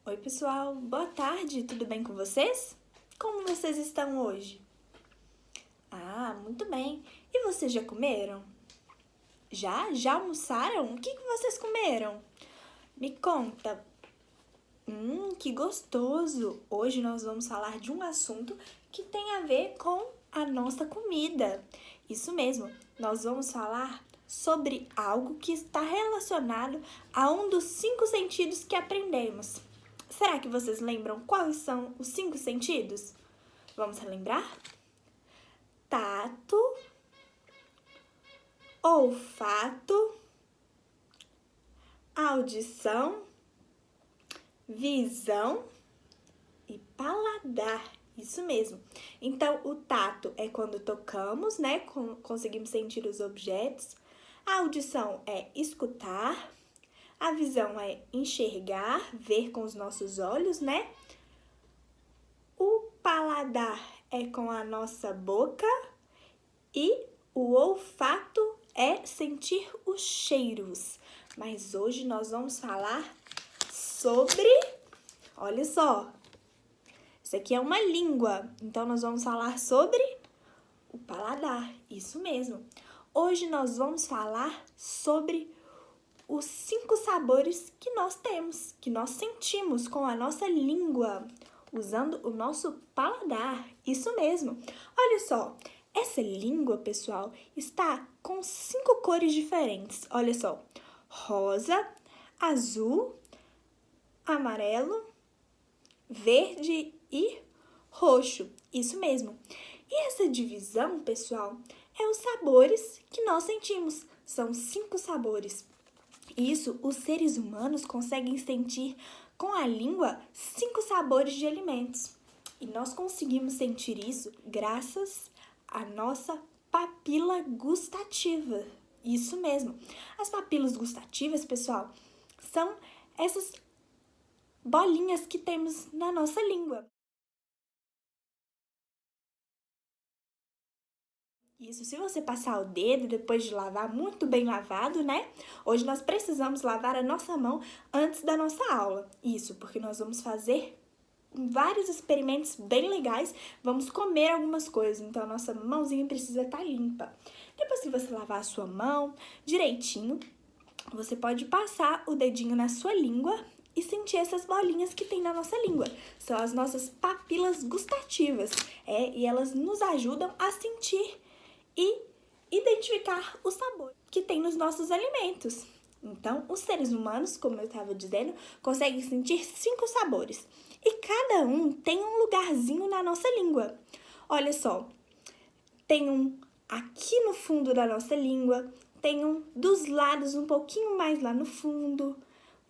Oi, pessoal, boa tarde, tudo bem com vocês? Como vocês estão hoje? Muito bem. E vocês já comeram? Já? Já almoçaram? O que vocês comeram? Me conta. Que gostoso! Hoje nós vamos falar de um assunto que tem a ver com a nossa comida. Isso mesmo, nós vamos falar sobre algo que está relacionado a um dos 5 sentidos que aprendemos. Será que vocês lembram quais são os 5 sentidos? Vamos relembrar? Tato, olfato, audição, visão e paladar. Isso mesmo. Então, o tato é quando tocamos, né? Conseguimos sentir os objetos. A audição é escutar. A visão é enxergar, ver com os nossos olhos, né? O paladar é com a nossa boca. E o olfato é sentir os cheiros. Mas hoje nós vamos falar sobre... Olha só, isso aqui é uma língua, então nós vamos falar sobre o paladar, isso mesmo. Hoje nós vamos falar sobre os 5 sabores que nós temos, que nós sentimos com a nossa língua, usando o nosso paladar, isso mesmo. Olha só, essa língua, pessoal, está com 5 cores diferentes, olha só, rosa, azul, amarelo, verde e roxo, isso mesmo. E essa divisão, pessoal, é os sabores que nós sentimos. São 5 sabores. Isso, os seres humanos conseguem sentir com a língua 5 sabores de alimentos. E nós conseguimos sentir isso graças à nossa papila gustativa. Isso mesmo. As papilas gustativas, pessoal, são essas bolinhas que temos na nossa língua. Isso, se você passar o dedo depois de lavar, muito bem lavado, né? Hoje nós precisamos lavar a nossa mão antes da nossa aula. Isso, porque nós vamos fazer vários experimentos bem legais, vamos comer algumas coisas, então a nossa mãozinha precisa estar limpa. Depois que você lavar a sua mão direitinho, você pode passar o dedinho na sua língua e sentir essas bolinhas que tem na nossa língua. São as nossas papilas gustativas, e elas nos ajudam a sentir e identificar o sabor que tem nos nossos alimentos. Então, os seres humanos, como eu estava dizendo, conseguem sentir 5 sabores. E cada um tem um lugarzinho na nossa língua. Olha só, tem um aqui no fundo da nossa língua, tem um dos lados um pouquinho mais lá no fundo,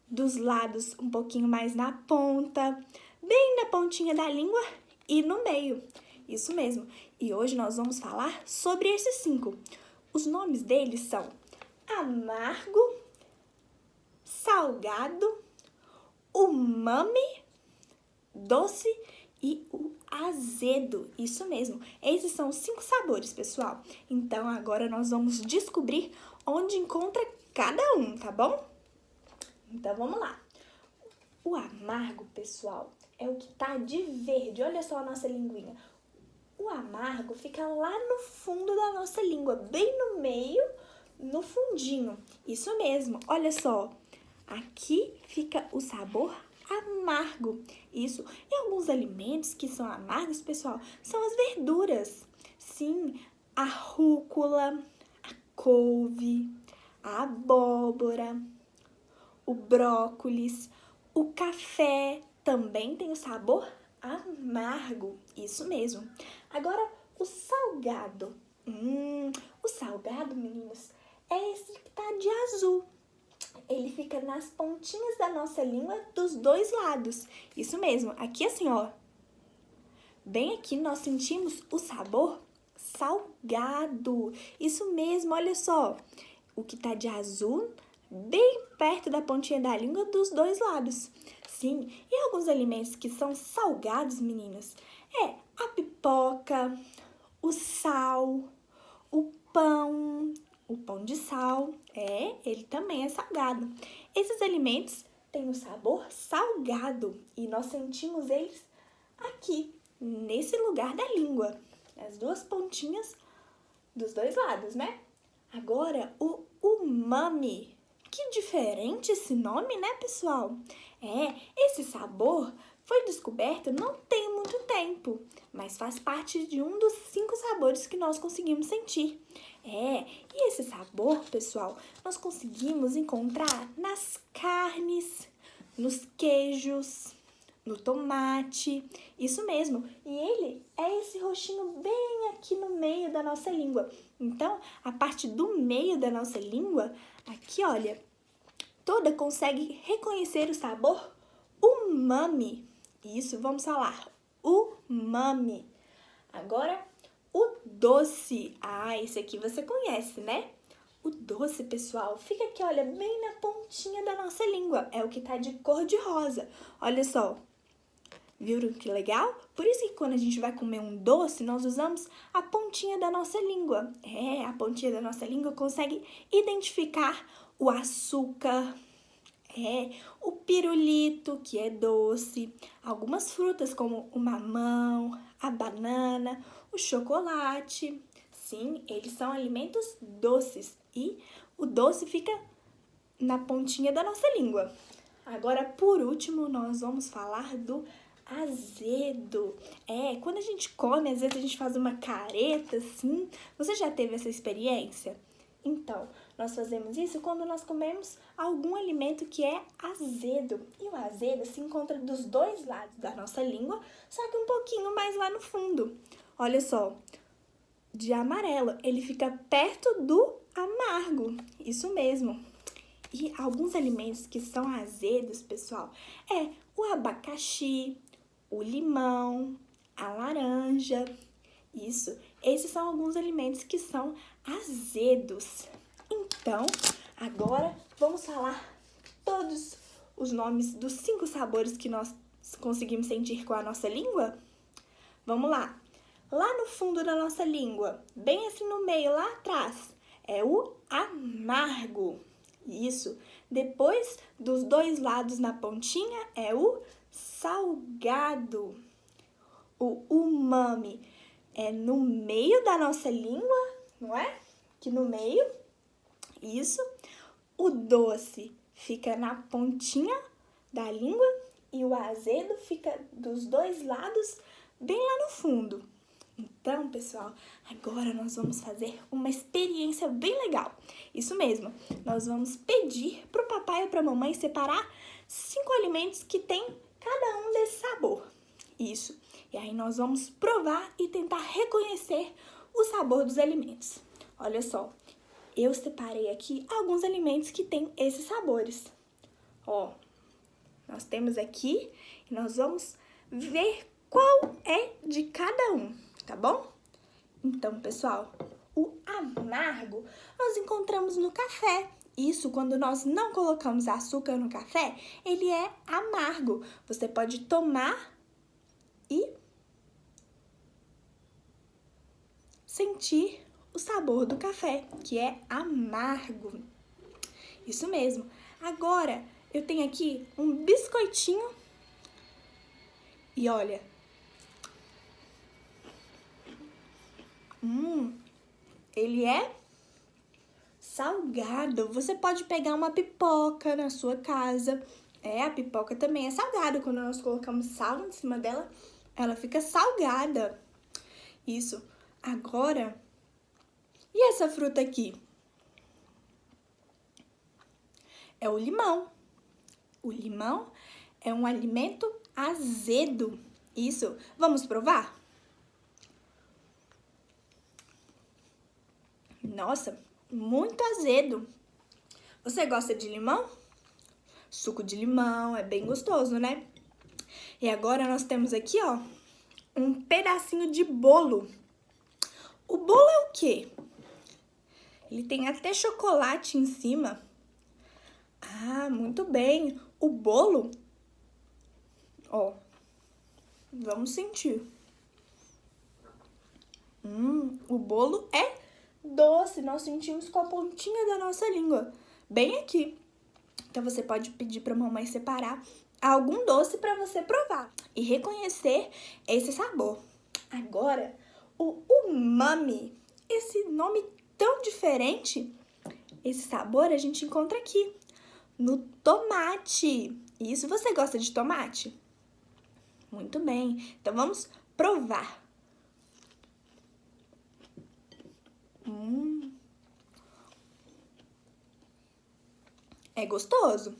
dos lados um pouquinho mais na ponta, bem na pontinha da língua e no meio. Isso mesmo. E hoje nós vamos falar sobre esses 5. Os nomes deles são amargo, salgado, umami, doce e o azedo. Isso mesmo. Esses são os 5 sabores, pessoal. Então, agora nós vamos descobrir onde encontra cada um, tá bom? Então, vamos lá. O amargo, pessoal, é o que tá de verde. Olha só a nossa linguinha. O amargo fica lá no fundo da nossa língua, bem no meio, no fundinho. Isso mesmo, olha só. Aqui fica o sabor amargo. Isso. E alguns alimentos que são amargos, pessoal, são as verduras. Sim, a rúcula, a couve, a abóbora, o brócolis, o café também tem o sabor amargo. Isso mesmo. Agora, o salgado. O salgado, meninos, é esse que tá de azul. Ele fica nas pontinhas da nossa língua dos 2 lados. Isso mesmo, aqui assim, ó. Bem aqui nós sentimos o sabor salgado. Isso mesmo, olha só. O que tá de azul, bem perto da pontinha da língua dos 2 lados. Sim, e alguns alimentos que são salgados, meninas, a pipoca, o sal, o pão de sal, ele também é salgado. Esses alimentos tem o sabor salgado e nós sentimos eles aqui, nesse lugar da língua, as duas pontinhas dos dois lados, né? Agora, o umami. Que diferente esse nome, né, pessoal? Esse sabor foi descoberto não tem muito tempo, mas faz parte de um dos 5 sabores que nós conseguimos sentir. E esse sabor, pessoal, nós conseguimos encontrar nas carnes, nos queijos, no tomate, isso mesmo. E ele é esse roxinho bem aqui no meio da nossa língua. Então, a parte do meio da nossa língua, aqui, olha, toda consegue reconhecer o sabor umami. Isso, vamos falar umami. Agora, o doce. Esse aqui você conhece, né? O doce, pessoal, fica aqui, olha, bem na pontinha da nossa língua. É o que tá de cor de rosa. Olha só. Viram que legal? Por isso que quando a gente vai comer um doce, nós usamos a pontinha da nossa língua. A pontinha da nossa língua consegue identificar o açúcar, o pirulito, que é doce, algumas frutas como o mamão, a banana, o chocolate. Sim, eles são alimentos doces e o doce fica na pontinha da nossa língua. Agora, por último, nós vamos falar do azedo. Quando a gente come, às vezes a gente faz uma careta assim. Você já teve essa experiência? Então, nós fazemos isso quando nós comemos algum alimento que é azedo. E o azedo se encontra dos dois lados da nossa língua, só que um pouquinho mais lá no fundo. Olha só, de amarelo, ele fica perto do amargo. Isso mesmo. E alguns alimentos que são azedos, pessoal, o abacaxi, o limão, a laranja. Isso, esses são alguns alimentos que são azedos. Então, agora vamos falar todos os nomes dos 5 sabores que nós conseguimos sentir com a nossa língua? Vamos lá. Lá no fundo da nossa língua, bem assim no meio, lá atrás, é o amargo. Isso. Depois dos dois lados na pontinha é o salgado. O umami é no meio da nossa língua, não é? Aqui no meio. Isso. O doce fica na pontinha da língua e o azedo fica dos dois lados, bem lá no fundo. Então, pessoal, agora nós vamos fazer uma experiência bem legal. Isso mesmo, nós vamos pedir para o papai ou para a mamãe separar 5 alimentos que tem cada um desse sabor. Isso. E aí nós vamos provar e tentar reconhecer o sabor dos alimentos. Olha só, eu separei aqui alguns alimentos que têm esses sabores. Nós temos aqui e nós vamos ver qual é de cada um. Tá bom? Então, pessoal, o amargo nós encontramos no café. Isso, quando nós não colocamos açúcar no café, ele é amargo. Você pode tomar e sentir o sabor do café, que é amargo. Isso mesmo. Agora, eu tenho aqui um biscoitinho e olha, ele é salgado. Você pode pegar uma pipoca na sua casa. A pipoca também é salgada. Quando nós colocamos sal em cima dela, ela fica salgada. Isso. Agora, e essa fruta aqui? É o limão. O limão é um alimento azedo. Isso. Vamos provar? Nossa, muito azedo. Você gosta de limão? Suco de limão, é bem gostoso, né? E agora nós temos aqui, ó, um pedacinho de bolo. O bolo é o quê? Ele tem até chocolate em cima. Muito bem. O bolo, vamos sentir. O bolo é doce, nós sentimos com a pontinha da nossa língua, bem aqui. Então, você pode pedir para a mamãe separar algum doce para você provar e reconhecer esse sabor. Agora, o umami, esse nome tão diferente, esse sabor a gente encontra aqui, no tomate. Isso, você gosta de tomate? Muito bem, então vamos provar. É gostoso.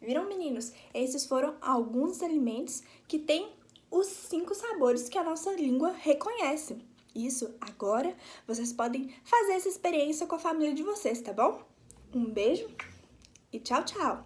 Viram, meninos? Esses foram alguns alimentos que têm os 5 sabores que a nossa língua reconhece. Isso, agora vocês podem fazer essa experiência com a família de vocês, tá bom? Um beijo e tchau, tchau!